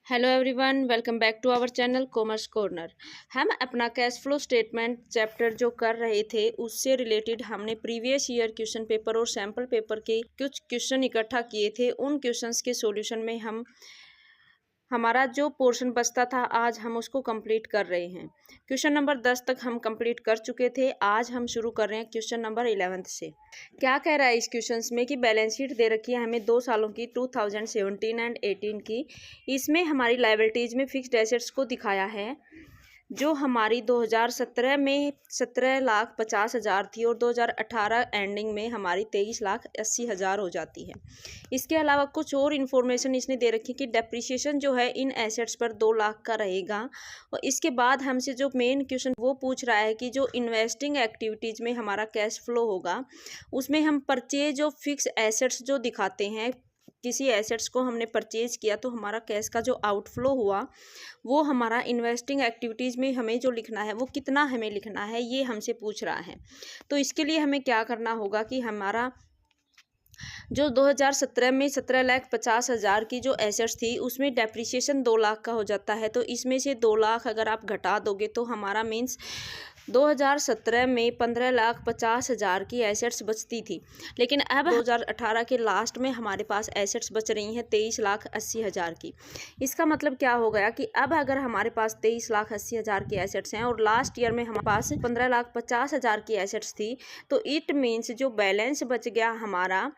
Hello everyone, welcome back to our channel commerce corner. हम अपना cash flow statement chapter जो कर रहे थे उससे रिलेटेड हमने प्रीवियस ईयर क्वेश्चन पेपर और सैम्पल पेपर के कुछ क्वेश्चन इकट्ठा किए थे। उन क्वेश्चंस के सॉल्यूशन में हमारा जो पोर्शन बचता था आज हम उसको कंप्लीट कर रहे हैं। क्वेश्चन नंबर 10 तक हम कंप्लीट कर चुके थे। आज हम शुरू कर रहे हैं क्वेश्चन नंबर 11 से। क्या कह रहा है इस क्वेश्चन में कि बैलेंस शीट दे रखी है हमें 2 सालों की 2017 एंड 18 की। इसमें हमारी लायबिलिटीज़ में फिक्स्ड एसेट्स को दिखाया है जो हमारी 2017 में 17,50,000 थी और 2018 एंडिंग में हमारी 23,80,000 हो जाती है। इसके अलावा कुछ और इन्फॉर्मेशन इसने दे रखी कि डेप्रिसिएशन जो है इन एसेट्स पर 2 लाख का रहेगा। और इसके बाद हमसे जो मेन क्वेश्चन वो पूछ रहा है कि जो इन्वेस्टिंग एक्टिविटीज़ में हमारा कैश फ्लो होगा उसमें हम परचेज ऑफ फिक्स एसेट्स जो दिखाते हैं, किसी एसेट्स को हमने परचेज किया तो हमारा कैश का जो आउटफ्लो हुआ वो हमारा इन्वेस्टिंग एक्टिविटीज़ में हमें जो लिखना है वो कितना हमें लिखना है, ये हमसे पूछ रहा है। तो इसके लिए हमें क्या करना होगा कि हमारा जो 2017 में 17,50,000 की जो एसेट्स थी उसमें डेप्रिसिएशन 2 लाख का हो जाता है। तो इसमें से 2 लाख अगर आप घटा दोगे तो हमारा मीन्स 2017 में 15,50,000 की एसेट्स बचती थी। लेकिन अब 2018 के लास्ट में हमारे पास एसेट्स बच रही हैं 23,80,000 की। इसका मतलब क्या हो गया कि अब अगर हमारे पास 23,80,000 की एसेट्स हैं और लास्ट ईयर में हमारे पास 15,50,000 की एसेट्स थी, तो इट मीन्स जो बैलेंस बच गया हमारा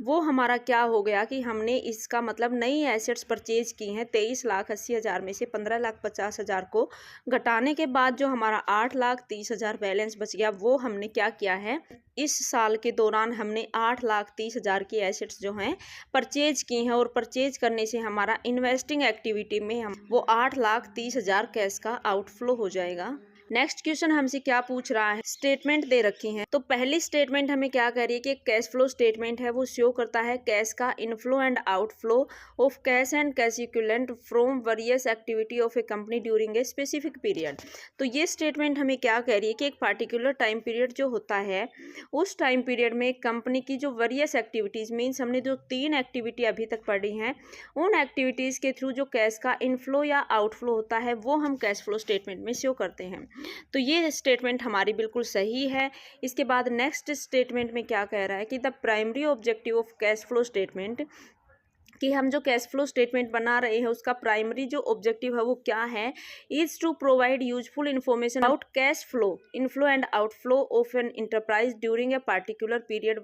वो हमारा क्या हो गया कि हमने इसका मतलब नई एसेट्स परचेज की हैं 23,80,000 में से 15,50,000 को घटाने के बाद जो हमारा 8,30,000 बैलेंस बच गया वो हमने क्या किया है, इस साल के दौरान हमने 8,30,000 की एसेट्स जो हैं परचेज की हैं और परचेज करने से हमारा इन्वेस्टिंग एक्टिविटी में हम वो 8,30,000 कैश का आउटफ्लो हो जाएगा। नेक्स्ट क्वेश्चन हमसे क्या पूछ रहा है, स्टेटमेंट दे रखी है। तो पहली स्टेटमेंट हमें क्या कह रही है कि कैश फ्लो स्टेटमेंट है वो शो करता है कैश का inflow and outflow of cash and cash equivalent from various activity of A company during a specific period. तो ये स्टेटमेंट हमें क्या कह रही है कि एक पार्टिकुलर टाइम पीरियड जो होता है उस टाइम पीरियड में कंपनी की जो वेरियस एक्टिविटीज़ मीन्स हमने जो 3 एक्टिविटी अभी तक पढ़ी हैं उन एक्टिविटीज़ के थ्रू जो कैश का इनफ्लो या आउटफ्लो होता है वो हम कैश फ्लो स्टेटमेंट में शो करते हैं। तो ये स्टेटमेंट हमारी बिल्कुल सही है। इसके बाद नेक्स्ट स्टेटमेंट में क्या कह रहा है कि the primary objective of cash flow statement, कि हम जो कैश फ्लो स्टेटमेंट बना रहे हैं उसका प्राइमरी जो ऑब्जेक्टिव है वो क्या है, is to provide useful information about cash flow inflow and outflow of an enterprise during a particular period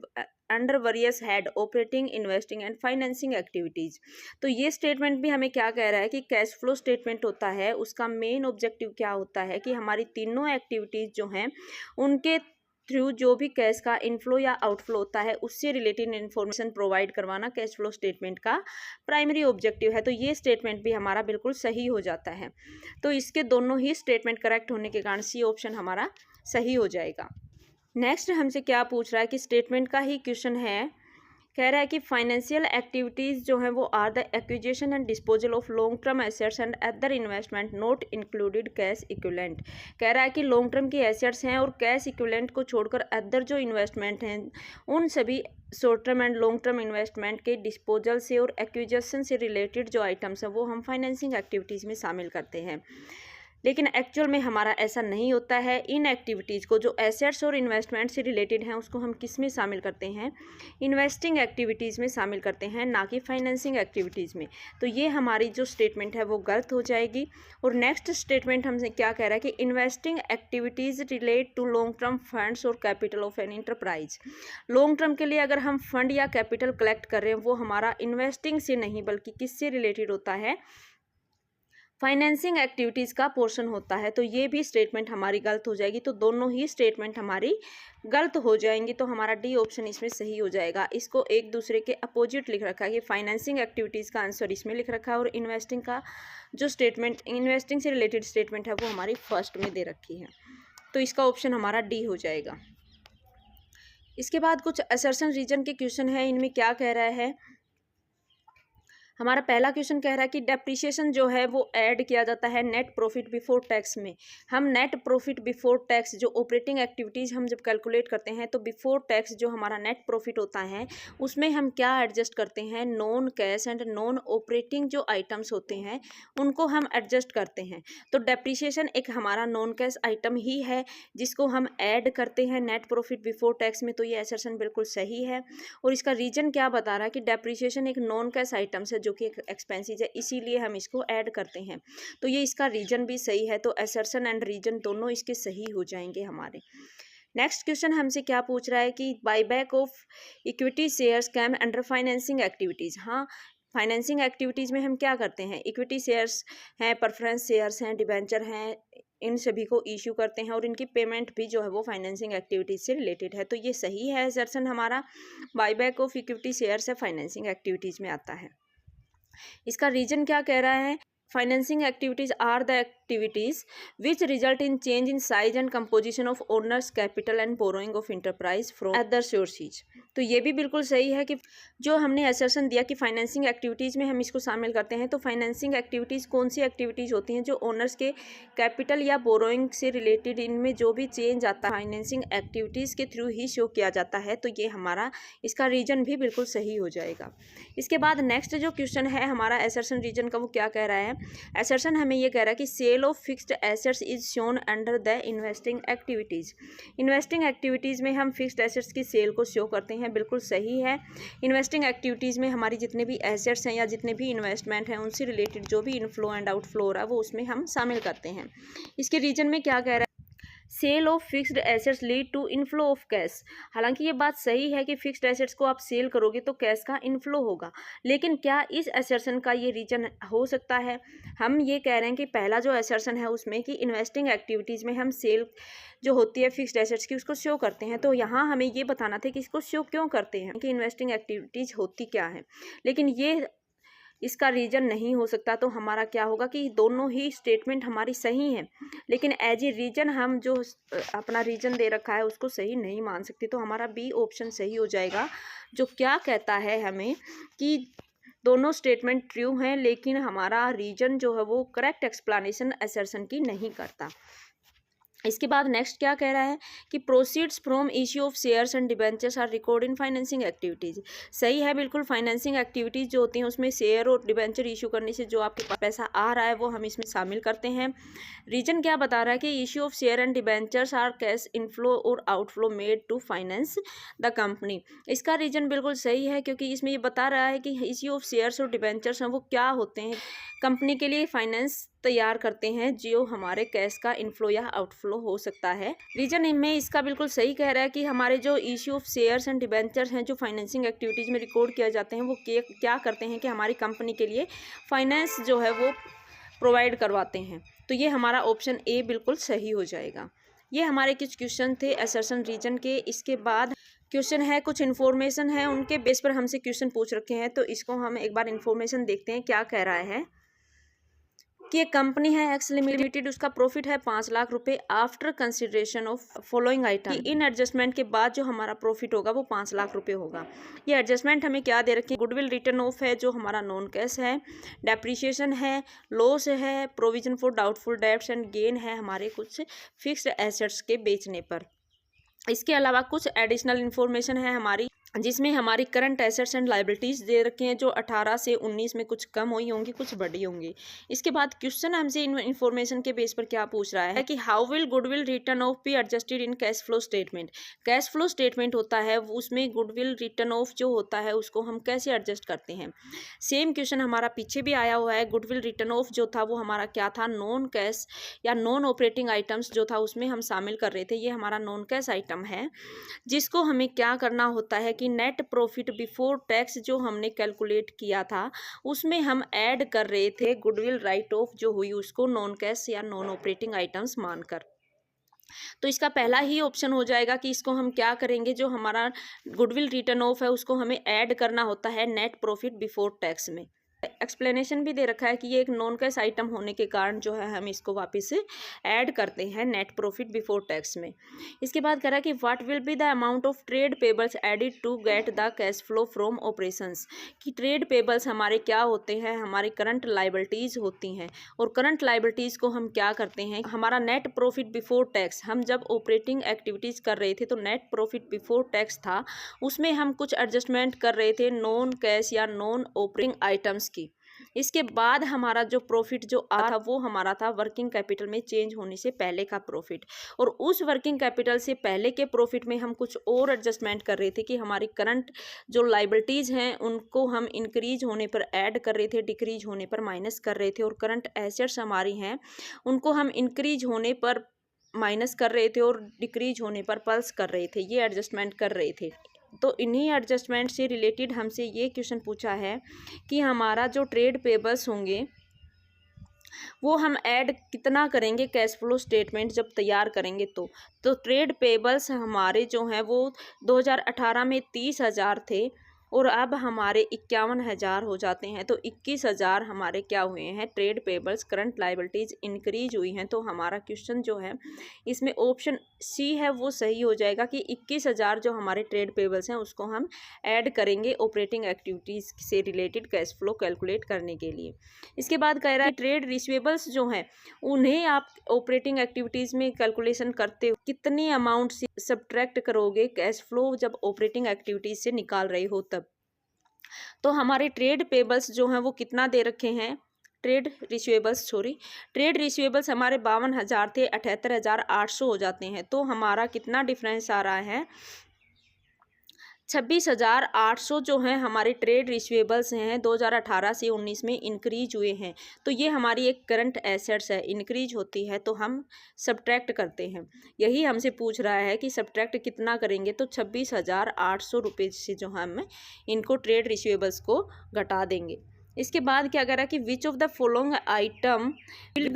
under various head operating investing and financing activities. तो ये स्टेटमेंट भी हमें क्या कह रहा है कि कैश फ्लो स्टेटमेंट होता है उसका मेन ऑब्जेक्टिव क्या होता है कि हमारी तीनों एक्टिविटीज़ जो हैं उनके थ्रू जो भी कैश का इनफ्लो या आउटफ्लो होता है उससे रिलेटेड इन्फॉर्मेशन प्रोवाइड करवाना कैश फ्लो स्टेटमेंट का प्राइमरी ऑब्जेक्टिव है। तो ये स्टेटमेंट भी हमारा बिल्कुल सही हो जाता है। तो इसके दोनों ही स्टेटमेंट करेक्ट होने के कारण सी ऑप्शन हमारा सही हो जाएगा। नेक्स्ट हमसे क्या पूछ रहा है कि स्टेटमेंट का ही क्वेश्चन है, कह रहा है कि फाइनेंशियल एक्टिविटीज़ जो हैं वो are the acquisition and disposal of long term assets and other investment not included cash equivalent. कह रहा है कि लॉन्ग टर्म की एसेट्स हैं और कैश इक्विवेलेंट को छोड़कर अदर जो इन्वेस्टमेंट हैं उन सभी short term and long term investment के डिस्पोजल से और एक्विजिशन से रिलेटेड जो आइटम्स हैं वो हम फाइनेंसिंग एक्टिविटीज़ में शामिल करते हैं। लेकिन एक्चुअल में हमारा ऐसा नहीं होता है। इन एक्टिविटीज़ को जो एसेट्स और इन्वेस्टमेंट से रिलेटेड हैं उसको हम किस में शामिल करते हैं, इन्वेस्टिंग एक्टिविटीज़ में शामिल करते हैं, ना कि फाइनेंसिंग एक्टिविटीज़ में। तो ये हमारी जो स्टेटमेंट है वो गलत हो जाएगी। और नेक्स्ट स्टेटमेंट हमसे क्या कह रहा है कि investing activities relate to long term funds और capital of an enterprise. Long term के लिए अगर हम फंड या कैपिटल कलेक्ट कर रहे हैं वो हमारा इन्वेस्टिंग से नहीं बल्कि किससे रिलेटेड होता है, फाइनेंसिंग एक्टिविटीज़ का पोर्शन होता है। तो ये भी स्टेटमेंट हमारी गलत हो जाएगी। तो दोनों ही स्टेटमेंट हमारी गलत हो जाएंगी। तो हमारा डी ऑप्शन इसमें सही हो जाएगा। इसको एक दूसरे के अपोजिट लिख रखा है कि फाइनेंसिंग एक्टिविटीज़ का आंसर इसमें लिख रखा है और इन्वेस्टिंग का जो स्टेटमेंट इन्वेस्टिंग से रिलेटेड स्टेटमेंट है वो हमारी फर्स्ट में दे रखी है। तो इसका ऑप्शन हमारा डी हो जाएगा। इसके बाद कुछ असर्शन रीजन के क्वेश्चन है। इनमें क्या कह रहा है, हमारा पहला क्वेश्चन कह रहा है कि डेप्रिसिएशन जो है वो ऐड किया जाता है नेट प्रॉफिट बिफोर टैक्स में। हम नेट प्रॉफिट बिफोर टैक्स जो ऑपरेटिंग एक्टिविटीज़ हम जब कैलकुलेट करते हैं तो बिफोर टैक्स जो हमारा नेट प्रॉफिट होता है उसमें हम क्या एडजस्ट करते हैं, non cash and non operating जो आइटम्स होते हैं उनको हम एडजस्ट करते हैं। तो डेप्रिसिएशन एक हमारा नॉन कैश आइटम ही है जिसको हम ऐड करते हैं नेट प्रॉफिट बिफोर टैक्स में। तो ये असर्शन बिल्कुल सही है। और इसका रीजन क्या बता रहा है कि डेप्रिसिएशन एक नॉन कैश आइटम्स है जो कि एक एक्सपेंसिव है, इसीलिए हम इसको ऐड करते हैं। तो ये इसका रीजन भी सही है। तो असर्शन एंड रीजन दोनों इसके सही हो जाएंगे हमारे। नेक्स्ट क्वेश्चन हमसे क्या पूछ रहा है कि buyback of equity shares came under financing activities. हाँ, फाइनेंसिंग एक्टिविटीज़ में हम क्या करते हैं, इक्विटी शेयर्स हैं, प्रेफरेंस शेयर्स हैं, डिबेंचर हैं, इन सभी को इशू करते हैं और इनकी पेमेंट भी जो है वो फाइनेंसिंग एक्टिविटीज़ से रिलेटेड है। तो ये सही है असर्शन हमारा, बायबैक ऑफ इक्विटी शेयर्स है फाइनेंसिंग एक्टिविटीज़ में आता है। इसका रीजन क्या कह रहा है, financing activities are the activities which result in change in size and composition of owners capital and borrowing of enterprise from other sources. तो ये भी बिल्कुल सही है कि जो हमने असर्शन दिया कि फाइनेंसिंग एक्टिविटीज़ में हम इसको शामिल करते हैं। तो फाइनेंसिंग एक्टिविटीज़ कौन सी एक्टिविटीज़ होती हैं, जो ओनर्स के कैपिटल या बोरोइंग से रिलेटेड, इनमें जो भी चेंज आता है फाइनेंसिंग एक्टिविटीज़ के थ्रू ही शो किया जाता है। तो ये हमारा इसका रीजन भी बिल्कुल सही हो जाएगा। इसके बाद नेक्स्ट जो क्वेश्चन है हमारा असर्शन रीजन का, वो क्या कह रहा है, असर्शन हमें ये कह रहा है कि sale of fixed assets is shown under the investing activities. Investing activities में हम फिक्स्ड एसेट्स की सेल को शो करते हैं, बिल्कुल सही है। इन्वेस्टिंग एक्टिविटीज़ में हमारी जितने भी एसेट्स हैं या जितने भी इन्वेस्टमेंट हैं उनसे रिलेटेड जो भी इनफ्लो एंड आउटफ्लो हो रहा है वो उसमें हम शामिल करते हैं। इसके रीजन में क्या कह रहा है, sale of fixed assets lead to inflow of cash. हालांकि ये बात सही है कि फिक्स्ड एसेट्स को आप सेल करोगे तो कैश का इनफ्लो होगा, लेकिन क्या इस असर्शन का ये रीजन हो सकता है। हम ये कह रहे हैं कि पहला जो असर्शन है उसमें कि इन्वेस्टिंग एक्टिविटीज़ में हम सेल जो होती है फिक्स्ड एसेट्स की उसको शो करते हैं। तो यहाँ हमें ये बताना था कि इसको शो क्यों करते हैं, कि इन्वेस्टिंग एक्टिविटीज़ होती क्या है, लेकिन ये इसका रीजन नहीं हो सकता। तो हमारा क्या होगा कि दोनों ही स्टेटमेंट हमारी सही हैं, लेकिन एज ए रीजन हम जो अपना रीजन दे रखा है उसको सही नहीं मान सकते। तो हमारा बी ऑप्शन सही हो जाएगा, जो क्या कहता है हमें कि दोनों स्टेटमेंट ट्रू हैं, लेकिन हमारा रीजन जो है वो करेक्ट एक्सप्लेनेशन असर्शन की नहीं करता। इसके बाद नेक्स्ट क्या कह रहा है कि proceeds from issue of shares and debentures are record in financing activities. सही है, बिल्कुल फाइनेंसिंग एक्टिविटीज़ जो होती हैं उसमें शेयर और डिबेंचर इशू करने से जो आपके पास पैसा आ रहा है वो हम इसमें शामिल करते हैं। रीजन क्या बता रहा है कि issue of share and debentures are cash inflow और outflow made to finance the company. इसका रीजन बिल्कुल सही है, क्योंकि इसमें ये बता रहा है कि इशू ऑफ शेयर्स और डिबेंचर्स हैं वो क्या होते हैं, कंपनी के लिए फाइनेंस तैयार करते हैं जो हमारे कैश का इनफ्लो या आउटफ्लो हो सकता है। रीजन में इसका बिल्कुल सही कह रहा है कि हमारे जो issue of shares and debentures हैं जो फाइनेंसिंग एक्टिविटीज़ में रिकॉर्ड किया जाते हैं वो क्या करते हैं कि हमारी कंपनी के लिए फाइनेंस जो है वो प्रोवाइड करवाते हैं। तो ये हमारा ऑप्शन ए बिल्कुल सही हो जाएगा। ये हमारे कुछ क्वेश्चन थे असर्शन रीजन के। इसके बाद क्वेश्चन है, कुछ इन्फॉर्मेशन है उनके बेस पर हमसे क्वेश्चन पूछ रखे हैं, तो इसको हम एक बार इन्फॉर्मेशन देखते हैं। क्या कह रहा है कि एक कंपनी है एक्स लिमिटेड, उसका प्रॉफिट है 5 लाख रुपए after consideration of following item. In adjustment के बाद जो हमारा प्रॉफिट होगा वो 5 लाख रुपए होगा। ये एडजस्टमेंट हमें क्या दे रखी है, गुडविल रिटर्न ऑफ है जो हमारा नॉन कैश है, डेप्रिसिएशन है, लॉस है, provision for doubtful debts and gain है हमारे कुछ फिक्स्ड एसेट्स के बेचने पर। इसके अलावा कुछ एडिशनल इन्फॉर्मेशन है हमारी, जिसमें हमारी करंट एसेट्स एंड लायबिलिटीज़ दे रखे हैं जो 18 से 19 में कुछ कम हुई होंगी कुछ बढ़ी होंगी। इसके बाद क्वेश्चन हमसे इन्फॉर्मेशन के बेस पर क्या पूछ रहा है कि how will goodwill return of be adjusted in cash flow statement. Cash flow statement होता है उसमें गुडविल रिटर्न ऑफ जो होता है उसको हम कैसे एडजस्ट करते हैं। सेम क्वेश्चन हमारा पीछे भी आया हुआ है। गुडविल रिटर्न ऑफ जो था वो हमारा क्या था, नॉन कैश या नॉन ऑपरेटिंग आइटम्स जो था उसमें हम शामिल कर रहे थे। ये हमारा नॉन कैश आइटम है जिसको हमें क्या करना होता है कि नेट प्रॉफिट बिफोर टैक्स जो हमने कैलकुलेट किया था उसमें हम ऐड कर रहे थे गुडविल राइट ऑफ जो हुई उसको नॉन कैश या नॉन ऑपरेटिंग आइटम्स मानकर। तो इसका पहला ही ऑप्शन हो जाएगा कि इसको हम क्या करेंगे, जो हमारा गुडविल रिटर्न ऑफ है उसको हमें ऐड करना होता है नेट प्रॉफिट बिफोर टैक्स में। एक्सप्लेनेशन भी दे रखा है कि ये एक नॉन कैश आइटम होने के कारण जो है हम इसको वापस ऐड करते हैं नेट प्रॉफिट बिफोर टैक्स में। इसके बाद कह रहा है कि what will be the amount of trade payables added to get the cash flow from operations, कि ट्रेड पेबल्स हमारे क्या होते हैं, हमारी करंट लाइबिलिटीज होती हैं, और करंट लाइबिलिटीज को हम क्या करते हैं, हमारा नेट प्रॉफिट बिफोर टैक्स, हम जब ऑपरेटिंग एक्टिविटीज कर रहे थे तो नेट प्रॉफिट बिफोर टैक्स था, उसमें हम कुछ एडजस्टमेंट कर रहे थे नॉन कैश या नॉन ऑपरेटिंग आइटम्स की। इसके बाद हमारा जो प्रॉफिट जो आया था वो हमारा था वर्किंग कैपिटल में चेंज होने से पहले का प्रॉफिट, और उस वर्किंग कैपिटल से पहले के प्रॉफिट में हम कुछ और एडजस्टमेंट कर रहे थे कि हमारी करंट जो लाइबिलिटीज़ हैं उनको हम इंक्रीज होने पर ऐड कर रहे थे, डिक्रीज होने पर माइनस कर रहे थे, और करंट एसेट्स हमारी हैं उनको हम इंक्रीज होने पर माइनस कर रहे थे और डिक्रीज होने पर प्लस कर रहे थे, ये एडजस्टमेंट कर रहे थे। तो इन्हीं एडजस्टमेंट से रिलेटेड हमसे ये क्वेश्चन पूछा है कि हमारा जो ट्रेड पेबल्स होंगे वो हम ऐड कितना करेंगे कैश फ्लो स्टेटमेंट जब तैयार करेंगे। तो ट्रेड पेबल्स हमारे जो हैं वो 2018 में 30,000 थे और अब हमारे 51,000 हो जाते हैं, तो 21,000 हमारे क्या हुए हैं trade payables, current liabilities increase हुई हैं। तो हमारा क्वेश्चन जो है इसमें ऑप्शन सी है वो सही हो जाएगा कि 21,000 जो हमारे ट्रेड पेबल्स हैं उसको हम ऐड करेंगे ऑपरेटिंग एक्टिविटीज़ से रिलेटेड कैश फ्लो कैलकुलेट करने के लिए। इसके बाद कह रहा है ट्रेड रिसीवेबल्स जो हैं उन्हें आप ऑपरेटिंग एक्टिविटीज़ में कैलकुलेशन करते हो कितनी अमाउंट से सब्ट्रैक्ट करोगे कैश फ्लो जब ऑपरेटिंग एक्टिविटीज़ से निकाल रहे हो तब। तो हमारे ट्रेड पेबल्स जो हैं वो कितना दे रखे हैं, ट्रेड रिसीवेबल्स हमारे 52,000 थे, 78,800 हो जाते हैं। तो हमारा कितना डिफरेंस आ रहा है, 26,800 जो हैं हमारे ट्रेड रिसीवेबल्स हैं 2018 से 19 में इंक्रीज हुए हैं। तो ये हमारी एक करंट एसेट्स है, इंक्रीज होती है तो हम सब्ट्रैक्ट करते हैं। यही हमसे पूछ रहा है कि सब्ट्रैक्ट कितना करेंगे, तो 26,800 रुपये से जो हम इनको ट्रेड रिसीवेबल्स को घटा देंगे। इसके बाद क्या कह रहा है कि which of the following item will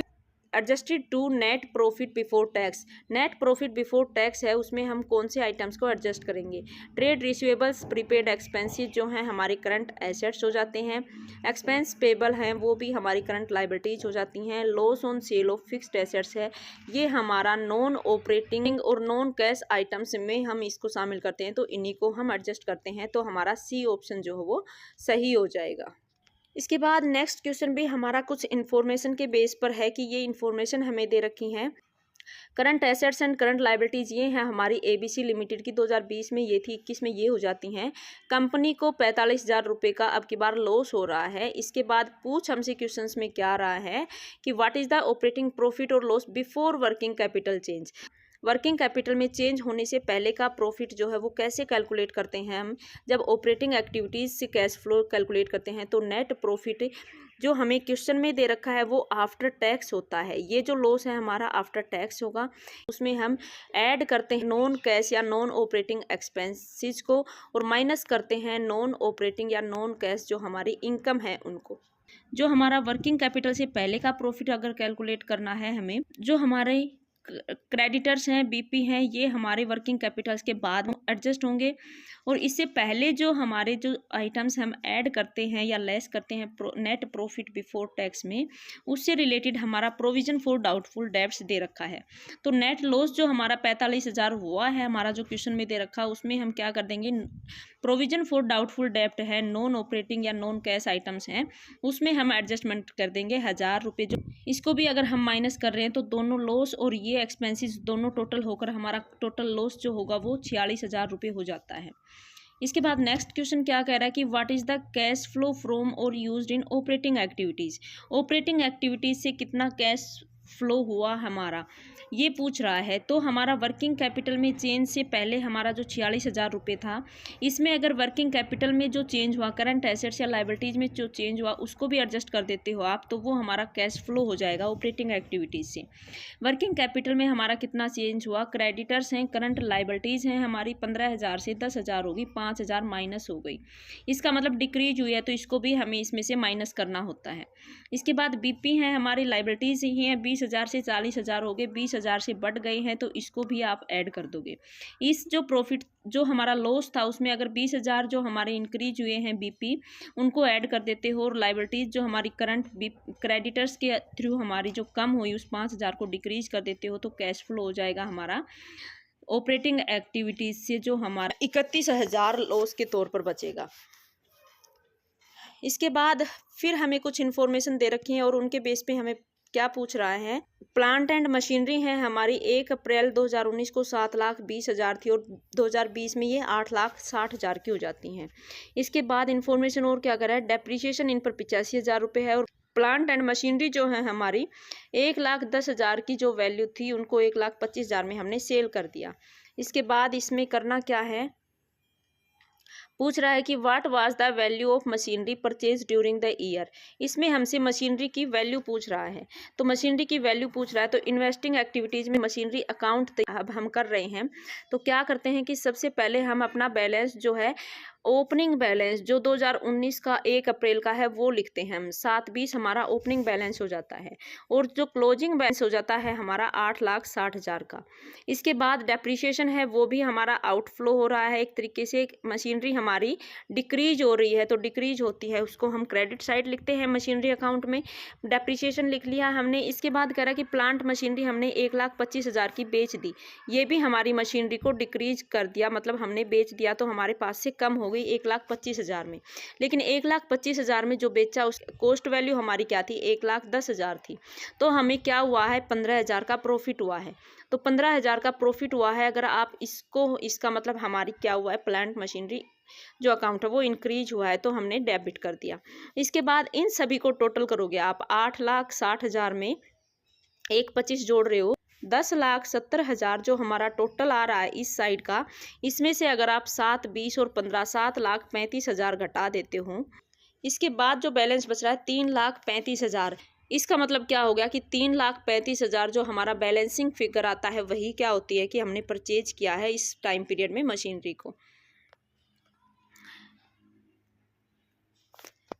adjusted to net profit before tax. Net profit before tax है उसमें हम कौन से आइटम्स को एडजस्ट करेंगे। ट्रेड रिसीवेबल्स प्रीपेड एक्सपेंसेस जो हैं हमारे करंट एसेट्स हो जाते हैं, एक्सपेंस पेबल हैं वो भी हमारी करंट लाइबिलिटीज हो जाती हैं, loss on sale of fixed assets है ये हमारा नॉन ऑपरेटिंग और नॉन कैश आइटम्स में हम इसको शामिल करते हैं, तो इन्हीं को हम एडजस्ट करते हैं। तो हमारा सी ऑप्शन जो है वो सही हो जाएगा। इसके बाद नेक्स्ट क्वेश्चन भी हमारा कुछ इन्फॉर्मेशन के बेस पर है कि ये इन्फॉर्मेशन हमें दे रखी हैं। Current assets and current liabilities ये हैं हमारी ABC लिमिटेड की 2020 में ये थी, 21 में ये हो जाती हैं। कंपनी को 45,000 रुपये का अब की बार लॉस हो रहा है। इसके बाद पूछ हमसे क्वेश्चंस में क्या रहा है कि what is the operating profit और loss before working capital change. Working capital में चेंज होने से पहले का प्रॉफिट जो है वो कैसे कैलकुलेट करते हैं हम, जब ऑपरेटिंग एक्टिविटीज़ से कैश फ्लो कैलकुलेट करते हैं। तो नेट प्रॉफिट जो हमें क्वेश्चन में दे रखा है वो आफ्टर टैक्स होता है। ये जो लॉस है हमारा आफ्टर टैक्स होगा, उसमें हम ऐड करते हैं नॉन कैश या नॉन ऑपरेटिंग एक्सपेंसेस को और माइनस करते हैं नॉन ऑपरेटिंग या नॉन कैश जो हमारी इनकम है उनको। जो हमारा वर्किंग कैपिटल से पहले का प्रॉफिट अगर कैलकुलेट करना है हमें, जो हमारे क्रेडिटर्स हैं BP हैं ये हमारे वर्किंग कैपिटल्स के बाद एडजस्ट होंगे, और इससे पहले जो हमारे जो आइटम्स हम ऐड करते हैं या लेस करते हैं नेट प्रॉफिट बिफोर टैक्स में, उससे रिलेटेड हमारा प्रोविजन फॉर डाउटफुल डेब्ट्स दे रखा है। तो नेट लॉस जो हमारा 45,000 हुआ है हमारा जो क्वेश्चन में दे रखा, उसमें हम क्या कर देंगे, प्रोविजन फॉर डाउटफुल डेब्ट है, नॉन ऑपरेटिंग या नॉन कैश आइटम्स हैं, उसमें हम एडजस्टमेंट कर देंगे 1,000 रुपये। जो इसको भी अगर हम माइनस कर रहे हैं तो दोनों लॉस और ये एक्सपेंसेस दोनों टोटल होकर हमारा टोटल लॉस जो होगा वो 46,000 रुपये हो जाता है। इसके बाद नेक्स्ट क्वेश्चन क्या कह रहा है कि what is the cash flow from और used in operating activities. Operating activities से कितना कैश फ्लो हुआ हमारा, ये पूछ रहा है। तो हमारा वर्किंग कैपिटल में चेंज से पहले हमारा जो 46,000 रुपये था, इसमें अगर वर्किंग कैपिटल में जो चेंज हुआ, करंट एसेट्स या लाइबिलिटीज़ में जो चेंज हुआ उसको भी एडजस्ट कर देते हो आप, तो वो हमारा कैश फ्लो हो जाएगा ऑपरेटिंग एक्टिविटीज़ से। वर्किंग कैपिटल में हमारा कितना चेंज हुआ, क्रेडिटर्स हैं, करंट लाइबिलिटीज़ हैं हमारी 15,000 से 10,000 होगी, 5,000 माइनस हो गई, इसका मतलब डिक्रीज हुई है, तो इसको भी हमें इसमें से माइनस करना होता है। इसके बाद BP हैं हमारी लाइबिलिटीज़ ही हैं 20,000 से 40,000 हो गए, 20,000 से बढ़ गए हैं तो इसको भी आप ऐड कर दोगे। इस जो प्रॉफिट जो हमारा लॉस था उसमें अगर 20,000 जो हमारे इंक्रीज हुए हैं बीपी उनको ऐड कर देते हो, और लाइबिलिटीज़ जो हमारी करंट क्रेडिटर्स के थ्रू हमारी जो कम हुई उस 5,000 को डिक्रीज कर देते हो, तो कैश फ्लो हो जाएगा हमारा ऑपरेटिंग एक्टिविटीज़ से जो हमारा 31,000 लॉस के तौर पर बचेगा। इसके बाद फिर हमें कुछ इन्फॉर्मेशन दे रखी है और उनके बेस पे हमें क्या पूछ रहा है। प्लांट एंड मशीनरी है हमारी 1 अप्रैल 2019 को 7,20,000 थी और 2020 में ये 8,60,000 की हो जाती हैं। इसके बाद इन्फॉर्मेशन और क्या करा है, डेप्रिसिएशन इन पर 85,000 रुपये है, और प्लांट एंड मशीनरी जो है हमारी 1,10,000 की जो वैल्यू थी उनको 1,25,000 में हमने सेल कर दिया। इसके बाद इसमें करना क्या है, पूछ रहा है कि what was the value of machinery purchase during the year. इसमें हमसे मशीनरी की वैल्यू पूछ रहा है, तो मशीनरी की वैल्यू पूछ रहा है तो इन्वेस्टिंग एक्टिविटीज़ में मशीनरी अकाउंट अब हम कर रहे हैं। तो क्या करते हैं कि सबसे पहले हम अपना बैलेंस जो है ओपनिंग बैलेंस जो 2019 का 1 अप्रैल का है वो लिखते हैं हम। 7,20 हमारा ओपनिंग बैलेंस हो जाता है, और जो क्लोजिंग बैलेंस हो जाता है हमारा 8,60,000 का। इसके बाद डेप्रिसिएशन है वो भी हमारा आउटफ्लो हो रहा है, एक तरीके से मशीनरी हमारी डिक्रीज हो रही है, तो डिक्रीज होती है उसको हम क्रेडिट साइड लिखते हैं मशीनरी अकाउंट में। डेप्रिसिएशन लिख लिया हमने। इसके बाद कह रहा कि प्लांट मशीनरी हमने 1,25,000 की बेच दी, ये भी हमारी मशीनरी को डिक्रीज कर दिया, मतलब हमने बेच दिया तो हमारे पास से कम हो गई 1,25,000 में। लेकिन 1,25,000 में जो बेचा उस कॉस्ट वैल्यू हमारी क्या थी, 1,10,000 थी। तो हमें क्या हुआ है, 15,000 का प्रॉफिट हुआ है। तो 15,000 का प्रॉफिट हुआ है, अगर आप इसको, इसका मतलब हमारी क्या हुआ है, प्लांट मशीनरी जो अकाउंट है वो इंक्रीज हुआ है, तो हमने डेबिट कर दिया। इसके बाद इन सभी को टोटल करोगे आप, 8,60,000 में 1,25 जोड़ रहे हो, 10,70,000 जो हमारा टोटल आ रहा है इस साइड का। इसमें से अगर आप 7, 20 और 15 7,35,000 घटा देते हो, इसके बाद जो बैलेंस बच रहा है 3,35,000। इसका मतलब क्या हो गया कि 3,35,000 जो हमारा बैलेंसिंग फिगर आता है वही क्या होती है कि हमने परचेज किया है इस टाइम पीरियड में मशीनरी को।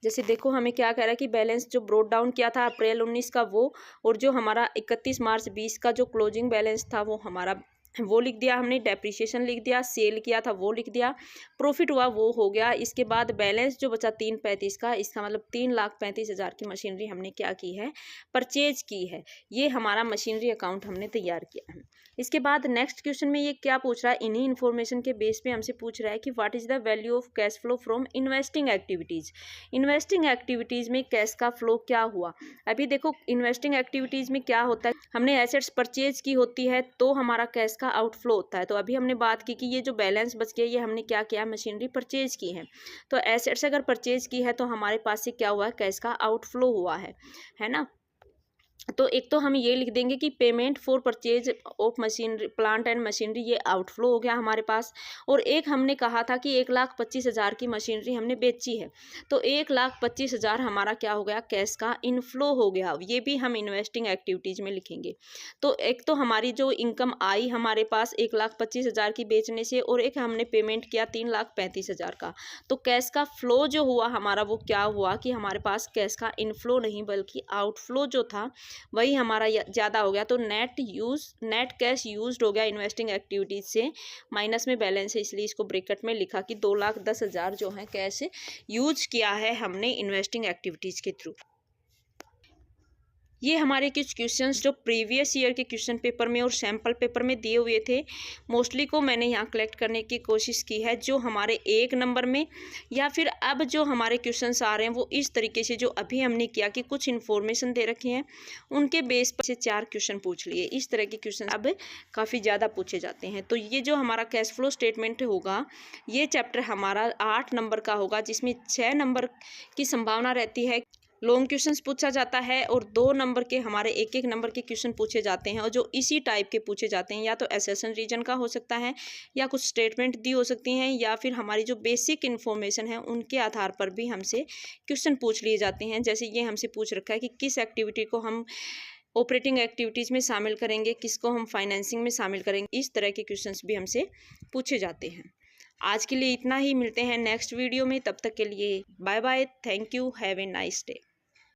जैसे देखो हमें क्या कह रहा है कि बैलेंस जो ब्रोड डाउन किया था अप्रैल 19 का वो, और जो हमारा 31 मार्च 20 का जो क्लोजिंग बैलेंस था वो हमारा वो लिख दिया हमने, डेप्रिसिएशन लिख दिया, सेल किया था वो लिख दिया, प्रॉफिट हुआ वो हो गया। इसके बाद बैलेंस जो बचा 3,35 का, इसका मतलब 3,35,000 की मशीनरी हमने क्या की है, परचेज की है। ये हमारा मशीनरी अकाउंट हमने तैयार किया है। इसके बाद नेक्स्ट क्वेश्चन में ये क्या पूछ रहा है, इन्हीं इन्फॉर्मेशन के बेस पे हमसे पूछ रहा है कि what is the value of cash flow from investing activities. Investing activities में कैश का फ्लो क्या हुआ। अभी देखो इन्वेस्टिंग एक्टिविटीज़ में क्या होता है, हमने एसेट्स परचेज की होती है तो हमारा कैश का आउटफ्लो होता है। तो अभी हमने बात की कि ये जो बैलेंस बच गया ये हमने क्या किया, मशीनरी परचेज की है। तो एसेट्स अगर परचेज की है तो हमारे पास से क्या हुआ है, कैश का आउटफ्लो हुआ है ना। तो एक तो हम ये लिख देंगे कि payment for purchase of machinery plant and machinery, ये आउटफ्लो हो गया हमारे पास। और एक हमने कहा था कि 1,25,000 की मशीनरी हमने बेची है, तो 1,25,000 हमारा क्या हो गया, कैश का इनफ्लो हो गया। ये भी हम इन्वेस्टिंग एक्टिविटीज़ में लिखेंगे। तो एक तो हमारी जो इनकम आई हमारे पास 1,25,000 की बेचने से, और एक हमने पेमेंट किया 3,35,000 का। तो कैश का फ्लो जो हुआ हमारा वो क्या हुआ कि हमारे पास कैश का इनफ्लो नहीं बल्कि आउटफ्लो जो था वही हमारा ज़्यादा हो गया। तो नेट कैश यूज्ड हो गया इन्वेस्टिंग एक्टिविटीज से, माइनस में बैलेंस है इसलिए इसको ब्रैकेट में लिखा कि 2,10,000 जो है कैश यूज किया है हमने इन्वेस्टिंग एक्टिविटीज के थ्रू। ये हमारे कुछ क्वेश्चंस जो प्रीवियस ईयर के क्वेश्चन पेपर में और सैम्पल पेपर में दिए हुए थे, मोस्टली को मैंने यहाँ कलेक्ट करने की कोशिश की है, जो हमारे 1 नंबर में या फिर अब जो हमारे क्वेश्चंस आ रहे हैं वो इस तरीके से जो अभी हमने किया कि कुछ इन्फॉर्मेशन दे रखे हैं उनके बेस पर से 4 क्वेश्चन पूछ लिए। इस तरह के क्वेश्चन अब काफ़ी ज़्यादा पूछे जाते हैं। तो ये जो हमारा कैश फ्लो स्टेटमेंट होगा ये चैप्टर हमारा 8 नंबर का होगा, जिसमें 6 नंबर की संभावना रहती है लॉन्ग क्वेश्चंस पूछा जाता है और 2 नंबर के हमारे 1-1 नंबर के क्वेश्चन पूछे जाते हैं, और जो इसी टाइप के पूछे जाते हैं या तो एसेशन रीजन का हो सकता है या कुछ स्टेटमेंट दी हो सकती हैं या फिर हमारी जो बेसिक इन्फॉर्मेशन है उनके आधार पर भी हमसे क्वेश्चन पूछ लिए जाते हैं। जैसे ये हमसे पूछ रखा है कि किस एक्टिविटी को हम ऑपरेटिंग एक्टिविटीज़ में शामिल करेंगे, किसको हम फाइनेंसिंग में शामिल करेंगे, इस तरह के क्वेश्चंस भी हमसे पूछे जाते हैं। आज के लिए इतना ही, मिलते हैं नेक्स्ट वीडियो में, तब तक के लिए bye bye, thank you, have a nice day.